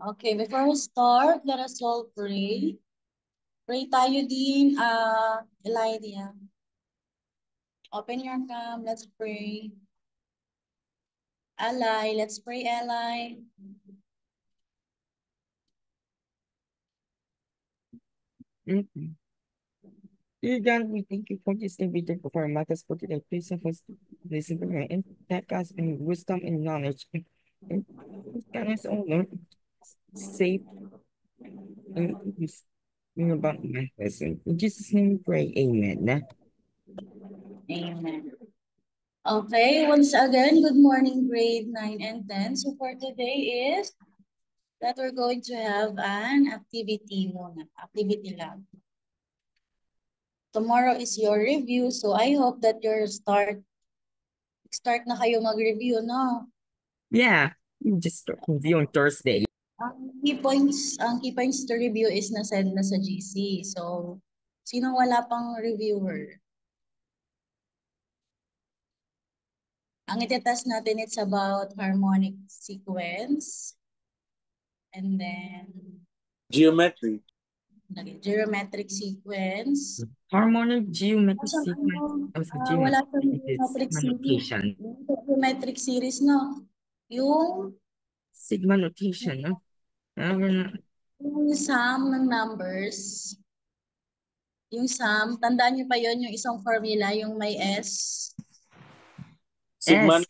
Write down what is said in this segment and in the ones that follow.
Okay, before we start, let us all pray. Pray tayo din, Elijah. Open your cam, let's pray. Ally, let's pray, Ally. Dear God, we thank you for this day. We thank you for matters for today. Please help us listen to me and that us in wisdom and knowledge. And guide us all, Lord, safe and use about my lesson. In Jesus' name we pray, amen. Amen. Okay, once again, good morning, grade 9 and 10. So for today is that we're going to have an activity muna, activity lab. Tomorrow is your review, so I hope that your start na kayo mag-review, no? Yeah, you just start review on Thursday. Ang key points to review is na-send na sa GC. So, sino wala pang reviewer? Ang itetest natin, it's about harmonic sequence. And then, geometry. Geometric sequence. Harmonic geometric Wala sequence. siyang geometric series. Geometric series, no? Yung sigma notation, no? Yung sum ng numbers. Yung sum, tandaan niyo pa yon yung isang formula, yung may S. Sigma.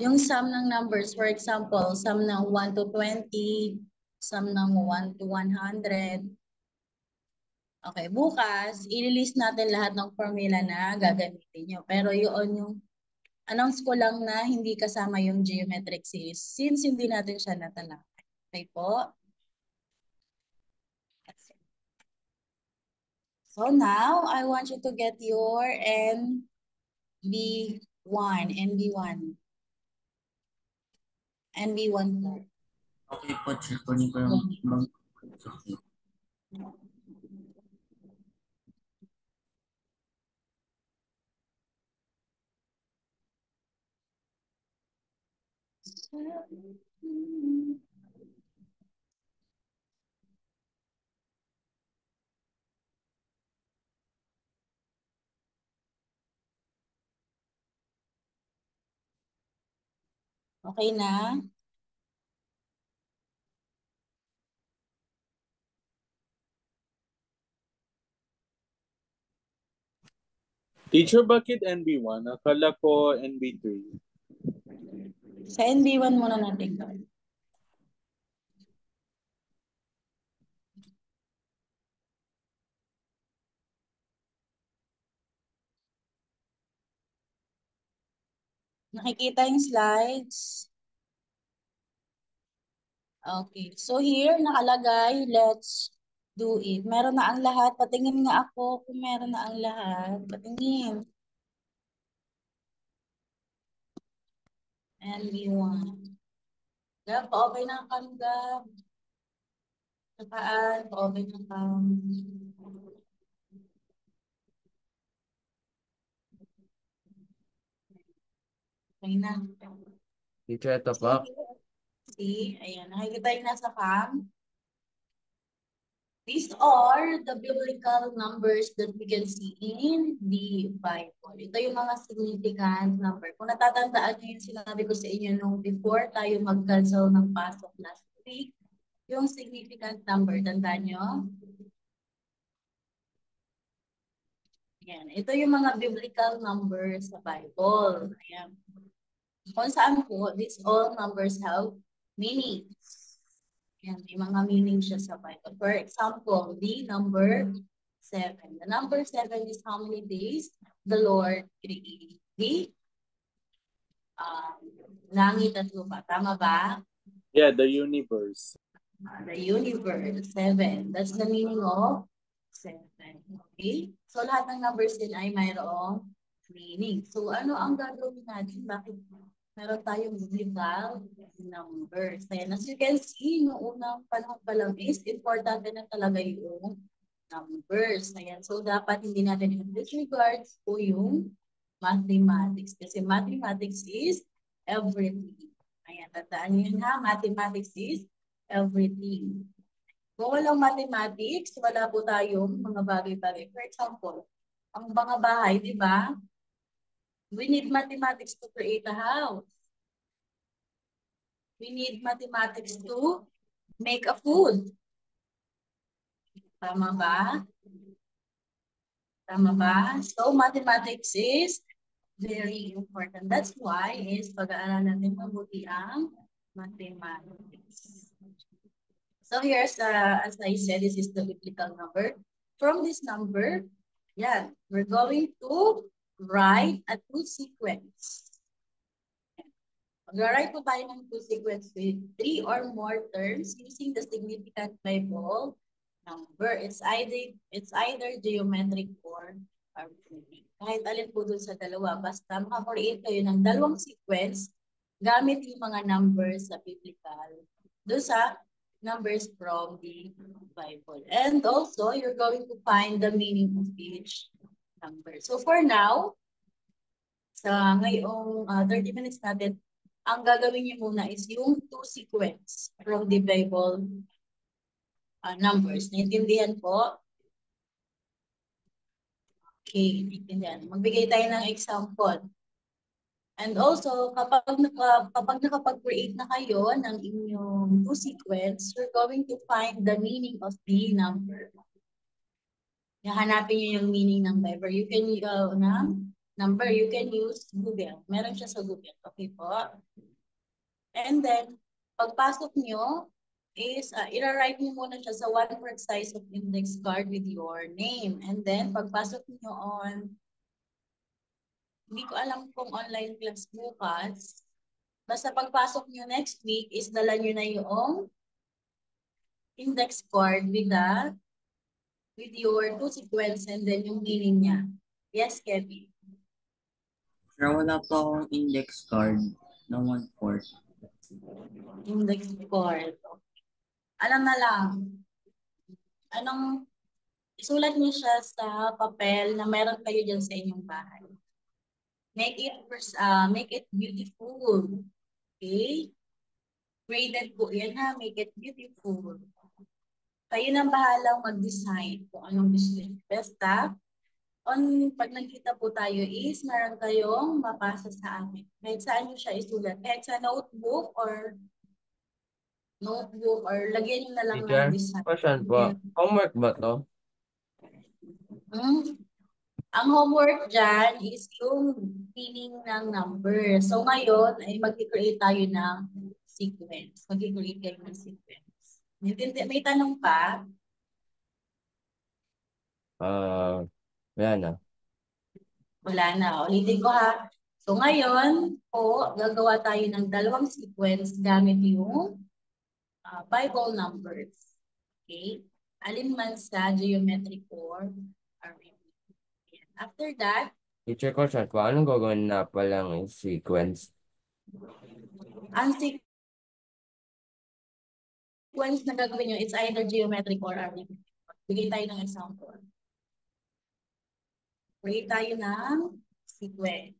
Yung sum ng numbers, for example, sum ng 1 to 20, sum ng 1 to 100. Okay, bukas, i-release natin lahat ng formula na gagamitin nyo. Pero yun yung announce ko lang na hindi kasama yung geometric series since hindi natin siya natalakay. Okay po? So now, I want you to get your NB1. NB1 po. Okay po, check ko niyo yung ibang. Okay na? Teacher, bakit NB1? Akala ko NB3. Sa NB1 muna natin. Nakikita yung slides? Okay. So here, nakalagay, let's do it. Meron na ang lahat. Patingin nga ako kung meron na ang lahat. Patingin. NB1. Gab, okay na kami, Gab. Saan? Okay na kami. Okay na. Teacher, ito po. See, ayan. Nakikita yung nasa cam. These are the biblical numbers that we can see in the Bible. Ito yung mga significant number. Kung natatandaan nyo yung sinabi ko sa inyo nung before tayo mag-cancel ng pasok last week, yung significant number, tandaan nyo? Ayan. Ito yung mga biblical numbers sa Bible. Ayan. Kung saan po, these all numbers have meanings. Yan, may mga meaning siya sa Bible. For example, the number 7. The number 7 is how many days the Lord created the langit at lupa. Tama ba? Yeah, the universe. The universe, 7. That's the meaning of 7. Okay? So lahat ng numbers din ay mayroong meaning. So ano ang gagawin natin? Bakit meron tayong biblical numbers? And as you can see, noong unang panahon pa lang is importante na talaga yung numbers. Ayan. So dapat hindi natin i-disregard po yung Mathematics. Kasi mathematics is everything. Ayan, tandaan niyo yun ha. Mathematics is everything. Kung walang mathematics, wala po tayong mga bagay-bagay. For example, ang mga bahay, di ba? We need mathematics to create a house. We need mathematics to make a food. Tama ba? Tama ba? So, mathematics is very important. That's why is pag-aaralan natin mabuti ang mathematics. So here's, as I said, this is the biblical number. From this number, yeah, we're going to write a two sequence. Mag-write po tayo ng two sequence with 3 or more terms using the significant Bible number. It's either geometric or arithmetic. Kahit alin po dun sa dalawa, basta maka-create kayo ng dalawang sequence gamit yung mga numbers sa biblical. Doon sa numbers from the Bible. And also, you're going to find the meaning of each number. So for now, sa ngayong 30 minutes natin, ang gagawin niyo muna is yung two sequence from the Bible numbers. Naintindihan po? Okay, naintindihan. Magbigay tayo ng example. And also, kapag nakapag-create na kayo ng inyong two sequence, you're going to find the meaning of the number. Hanapin niyo yung meaning ng number. You can, number, you can use Google. Meron siya sa Google. Okay po? And then, pagpasok nyo, is ira-write nyo muna siya sa 1/4 size of index card with your name. And then, pagpasok nyo on, hindi ko alam kung online class bukas, basta pagpasok nyo next week, is dala nyo na yung index card with your two sequence and then yung meaning niya. Yes, Kevin? Pero wala pa akong index card na 1/4. Index card. Alam na lang. Isulat niyo siya sa papel na meron kayo dyan sa inyong bahay. Make it beautiful. Okay? Graded po yan ha. Make it beautiful. Kayo nang bahalang mag-design kung anong gusto niyo. Basta, pag nagkita po tayo is meron kayong mapasa sa amin. Kahit saan nyo siya isulat. Kahit sa notebook or lagyan nyo na lang Teacher, ng design. question po. Homework ba to? Ang homework dyan is yung meaning ng number. So ngayon ay mag-create tayo ng sequence. Mag-create kayo ng sequence. May tanong pa? Wala na. Wala na. Ulitin ko ha. So ngayon po, gagawa tayo ng dalawang sequence gamit yung Bible numbers. Okay? Alin man sa geometric or arithmetic. After that, Teacher, question po. Anong gagawin na palang sequence? ang sequence na gagawin nyo, it's either geometric or arithmetic. Bigay tayo ng example. Bigay tayo ng sequence.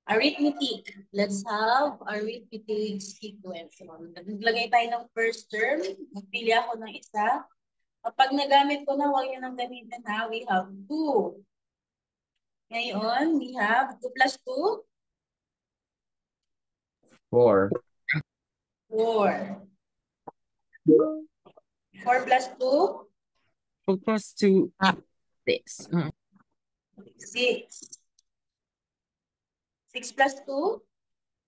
Arithmetic. Let's have arithmetic sequence. Naglagay tayo ng first term. Magpili ako ng isa. Kapag nagamit ko na, huwag nyo nang gamitin ha. We have 2. Ngayon, we have 2 plus 2. 4. 4. 4 plus 2. 4 plus 2, 6. 6. 6 plus 2.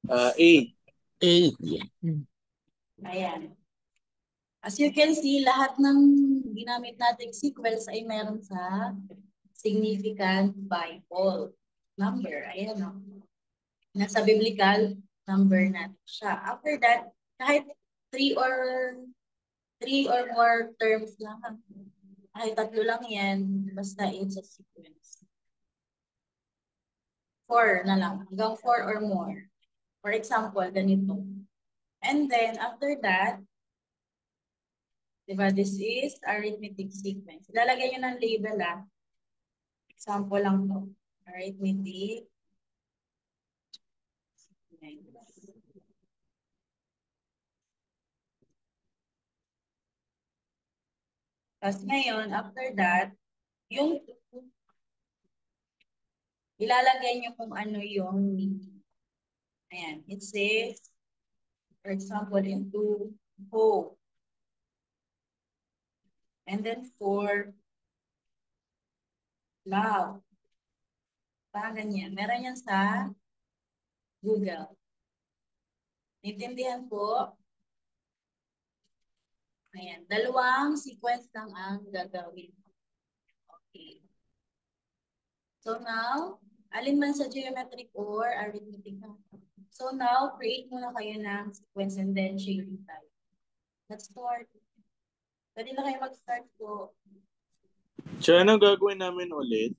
8. 8. Yeah. Ayan. As you can see, lahat ng ginamit nating sequence ay meron sa significant Bible number. Ayan o. Nasa biblical number natin siya. After that, kahit 3 or more terms lang. Kahit 3 lang yan, basta it's a sequence. 4 na lang. Hanggang 4 or more. For example, ganito. And then, after that, Diba? This is arithmetic sequence. Ilalagay nyo ng label Example lang to. Arithmetic sequence. Tapos ngayon, after that, yung ilalagay nyo kung ano yung meaning. Ayan. It says, for example, into ho. And then for love. Parang ganyan. Meron yan sa Google. Naintindihan po? Ayan. Dalawang sequence lang ang gagawin. Okay. So now, alin man sa geometric or arithmetic. So now, create muna kayo ng sequence and then shading tayo. Let's start. Pwede na kayo mag-start po. So, anong gagawin namin ulit?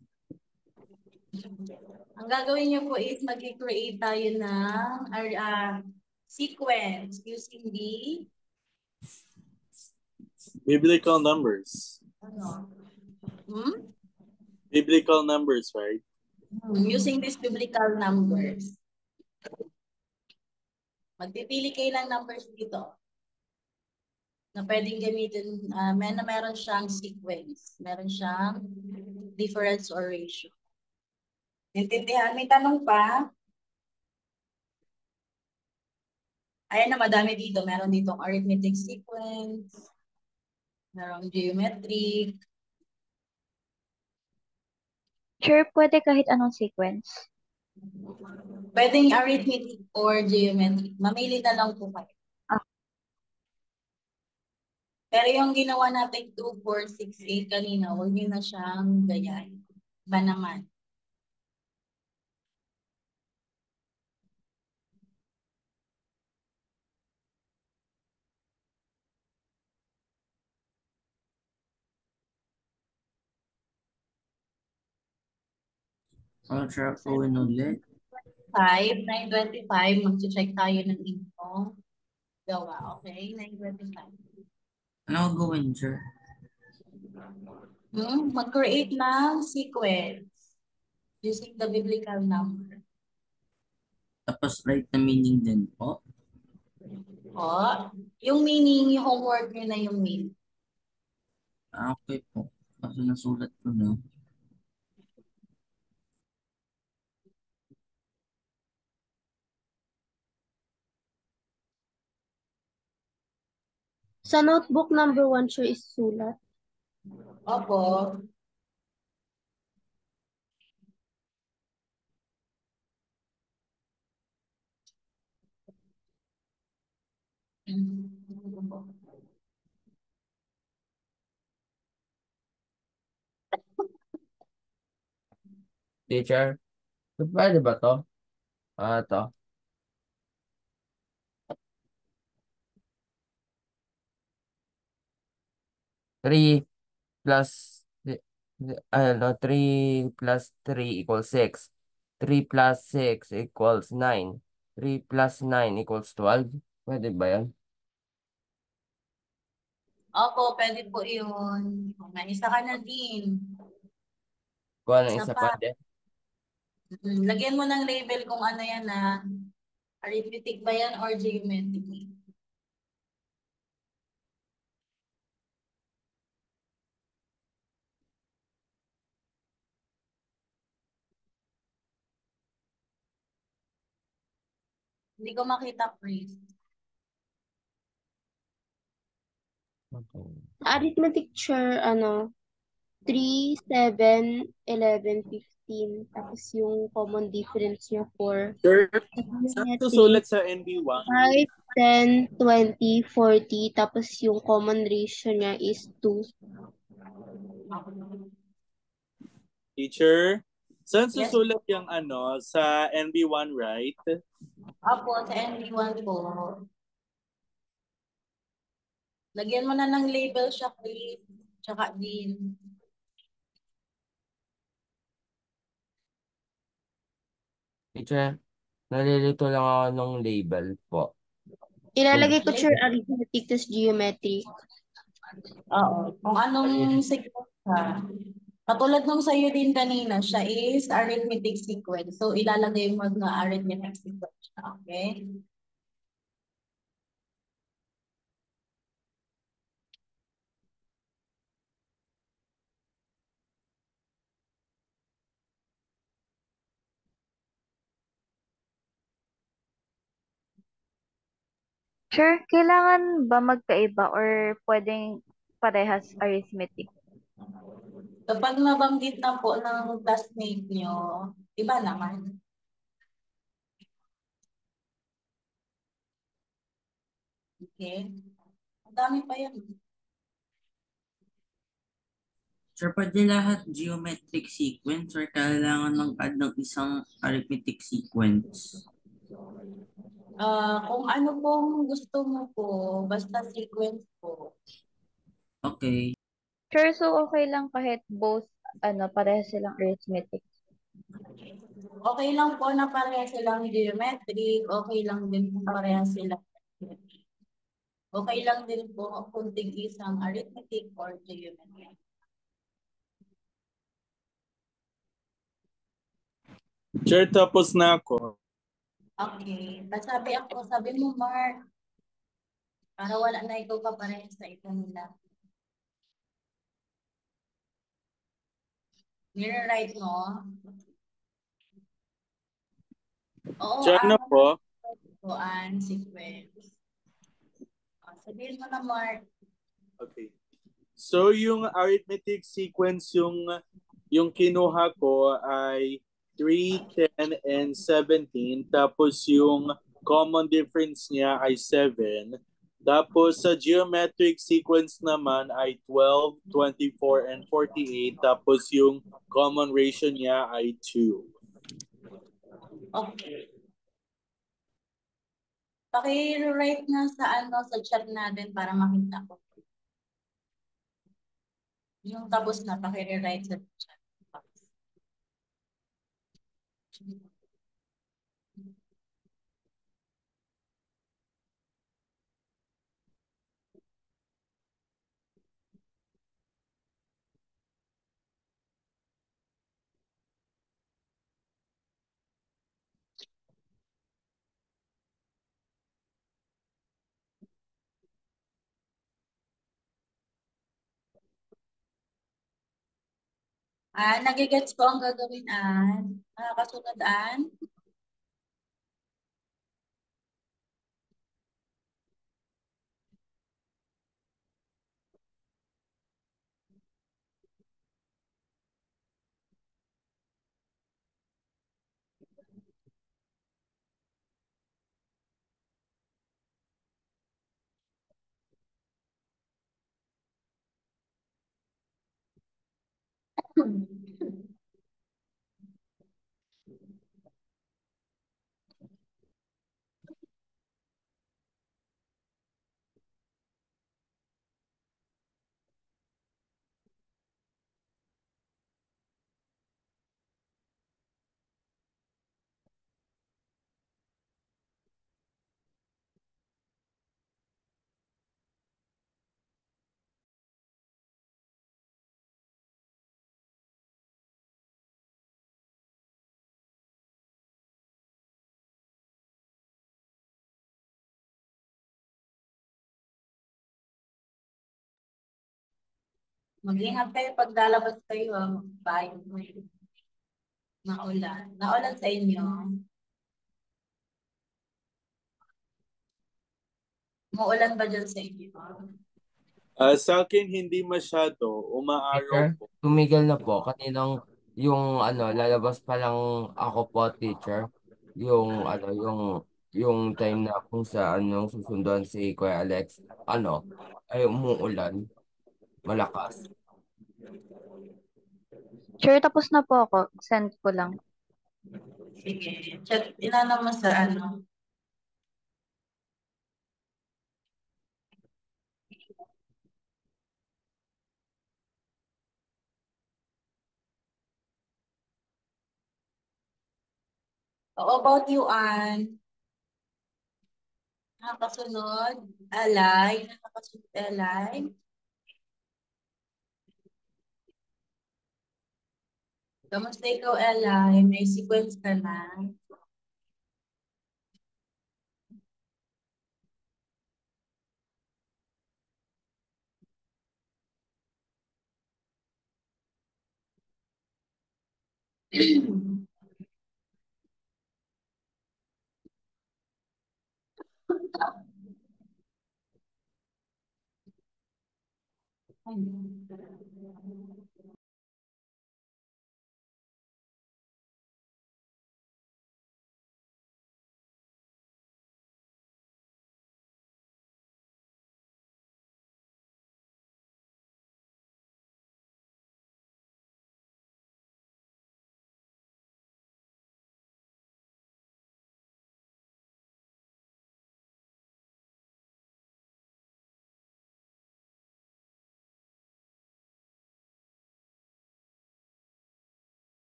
Ang gagawin niyo po is mag-create tayo ng sequence using the Biblical numbers. ano? Biblical numbers, right? Using these biblical numbers. Magpipili kayo ng numbers dito na pwedeng gamitin, meron siyang sequence, meron siyang difference or ratio. Intindihan? May tanong pa? Ayan na, madami dito. Meron ditong arithmetic sequence, merong geometric. Sure, pwede kahit anong sequence. Pwedeng arithmetic or geometric. Mamili na lang po kayo. Pero yung ginawa natin 2, 4, 6, 8 kanina, huwag nyo na siyang gayahin. Iba naman. Ano siya gawin ulit? 5, 925, mag-check tayo ng inyong gawa. Okay, 925. Ano gawin, sir? Mag-create ng sequence using the biblical number. Tapos write the meaning din po. O, yung meaning, yung homework nyo na yung meaning. Okay po. Kasi nasulat ko na. Sa notebook number 1, sure, is sulat. Opo. Teacher, pwede ba to? To. Three plus, 3 plus 3 equals 6. 3 plus 6 equals 9. 3 plus 9 equals 12. Pwede ba yan? Opo, pwede po yun. May isa ka na din. Kung ano Isa isa pa. pwede? Lagyan mo ng label kung ano yan arithmetic ba yan or geometric. Hindi ko makita, Chris. Okay. Arithmetic, sure, 3, 7, 11, 15. Tapos yung common difference niya 4. Sir, Sa saan geometric, susulat sa NB1? 5, 10, 20, 40. Tapos yung common ratio niya is 2. Teacher, saan Yes. susulat yung sa NB1, right? Opo, sa NB1 po. Lagyan mo na ng label siya, Chris. Tsaka din. Teacher, nalilito lang ako ng label po. Ilalagay ko, sure, arithmetic, tas geometric. Oo. Kung anong sequence ka. Katulad nung sa'yo din kanina, siya is arithmetic sequence. So, ilalagay mo na arithmetic sequence siya. Okay? Sure, kailangan ba magkaiba or pwedeng parehas arithmetic? Kapag nabanggit na po ng classmate nyo, iba naman. Okay? Ang dami pa yan. Sir, pwede lahat geometric sequence or kailangan mag-add ng isang arithmetic sequence? Kung ano pong gusto mo po, basta sequence po. Okay. Sure, so okay lang kahit both, parehas silang arithmetic. Okay lang po na parehas silang geometric, okay lang din kung parehas silang okay lang din po kung isang arithmetic or geometric. Chair, tapos na ako. Okay. Sabi mo, Mark, para wala na ikaw ka parehas sa ito nila. Nire-write mo? Oo, Chair na po. sequence. Sabihin mo na, Mark. Okay. So yung arithmetic sequence yung kinuha ko ay 3, 10, and 17. Tapos yung common difference niya ay 7. Tapos sa geometric sequence naman ay 12, 24, and 48. Tapos yung common ratio niya ay 2. Okay. Paki-write nga sa chat natin para makita ko. Yung tapos na, paki-write sa chat box. Nagigets ko ang gagawin, kasunod, Mag-ingat kayo pag lalabas kayo, bahay mo. Naulan. Naulan sa inyo. Maulan ba dyan sa inyo? Sa akin hindi masyado, umaaraw Teacher, po. tumigil na po. Kaninang yung lalabas pa lang ako po, teacher. Yung time na kung saan yung susunduan si Kuya Alex, ay umuulan, malakas. Sure, tapos na po ako. Send ko lang. Sige. Chat, inano mo sa How about you, Ann? Nakakasunod? Alay? Nakakasunod, Alay? Kamusta ikaw, Ella? May sequence ka na?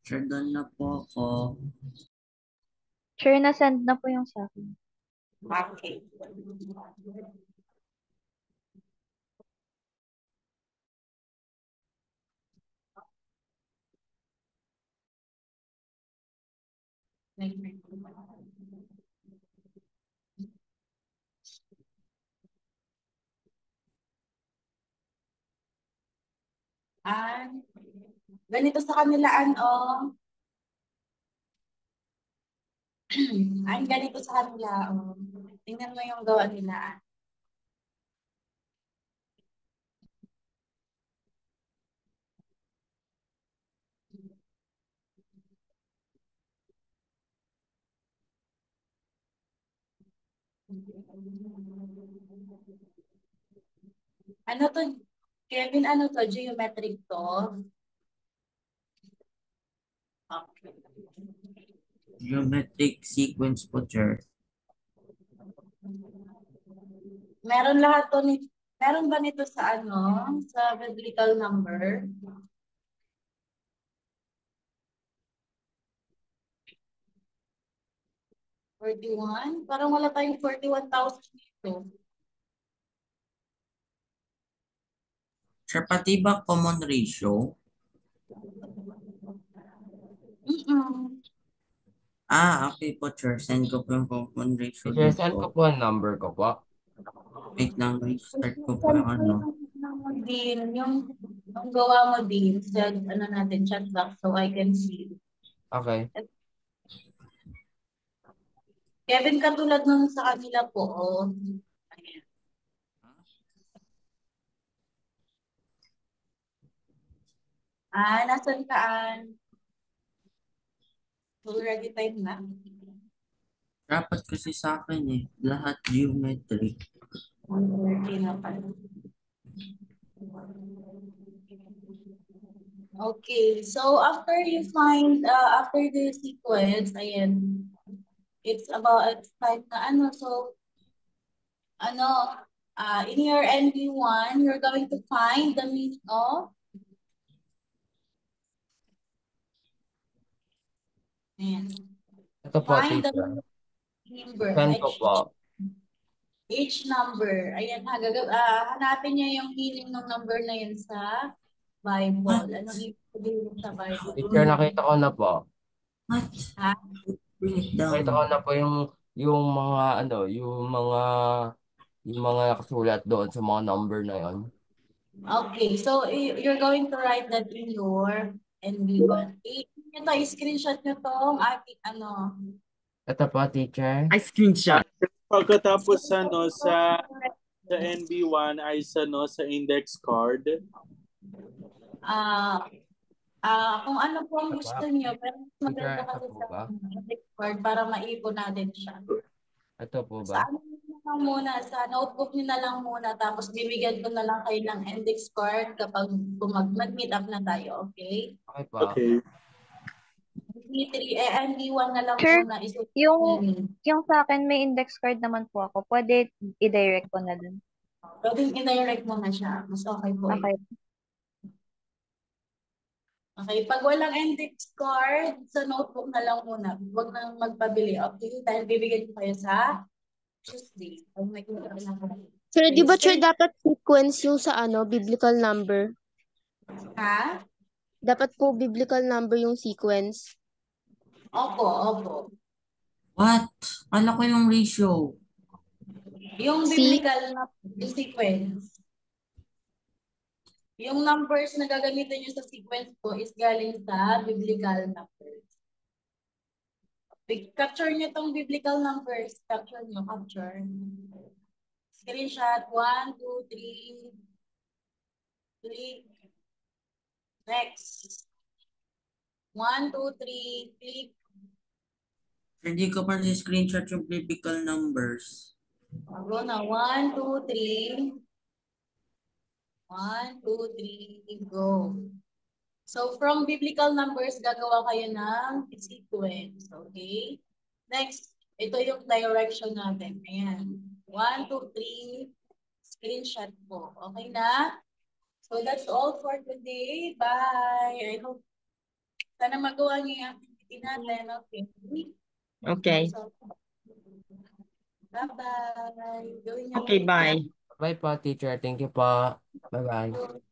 Sure, done na po ako. Sure, na-send na po yung sa akin. Okay. Ah, ganito sa kanila, ay, ganito sa kanila, Tingnan mo yung gawa nila, Ano to, Kevin, ano to? Geometric to? Okay. Geometric sequence po, sir. Meron lahat to meron ba nito sa sa biblical number? $41? Parang wala tayong 41,000 dito. Sir, pati ba common ratio? Okay po, sir. Send ko po yung common ratio Teacher, dito. saan ko po ang number ko po? Wait lang, restart ko po Send yung ano. din, yung gawa mo din, send natin, chat box so I can see. Okay. Kevin, katulad nung sa kanila po. Oh. Ayan. Nasan kaan? So, ready time na? Dapat kasi sa akin eh, lahat geometry. 130 na pala. Okay, so after you find, after the sequence, ayan, it's about time na ano, so, ano, in your NB1, you're going to find the meaning of, ayan, Ito po, find the teacher. number, Saan po po? each number. Ayan, hanapin niya yung meaning ng number na yun sa Bible. Anong ibig sabihin sa Bible? Teacher, nakita ko na po. What? Ha? Bring it Nakita ko down. na po yung mga ano, yung mga nakasulat doon sa mga number na yon. Okay, so you're going to write that in your NB1. Ito, screenshot nyo tong ating ano. Ito po, teacher. I screenshot. Pagkatapos sa NB1 ay sa index card. Kung ano po ang gusto nyo, pero mas maganda Teacher, ito kasi po sa ba? index card para maipon natin siya. Ito po Sa ba? ano nyo na lang muna, sa notebook nyo na lang muna, tapos bibigyan ko na lang kayo ng index card kapag mag-meet up na tayo, okay? Okay po. Okay. NB1 na lang Sure. muna. Yung sa akin may index card naman po ako. Pwede i-direct ko na dun. Pwedeng i-direct mo na siya. Mas okay po. Okay. Okay, pag walang index card, sa notebook na lang muna. Huwag nang magpabili. Okay, dahil bibigyan ko kayo sa Tuesday. Pag may kuha na lang. Sir, di ba sir Screen- dapat sequence yung sa ano, biblical number? Ha? Dapat po biblical number yung sequence. Opo. What? Kala ko yung ratio. Yung See? biblical na yung sequence. Yung numbers na gagamitin nyo sa sequence ko is galing sa biblical numbers. Capture nyo tong biblical numbers. Capture. Screenshot. 1, 2, 3. Click. Next. 1, 2, 3. Click. Hindi ko pa screenshot yung biblical numbers. Go na. 1, 2, 3. 1, 2, 3. Go. So from biblical numbers, gagawa kayo ng sequence. Okay? Next, ito yung direction natin. Ayan. 1, 2, 3. Screenshot po. Okay na? So that's all for today. Bye. I hope sana magawa niyo yung activity natin. Okay. Okay. So, bye-bye. Gawin niyo Okay, ulit yan. bye. Bye po, teacher. Thank you po. Bye-bye.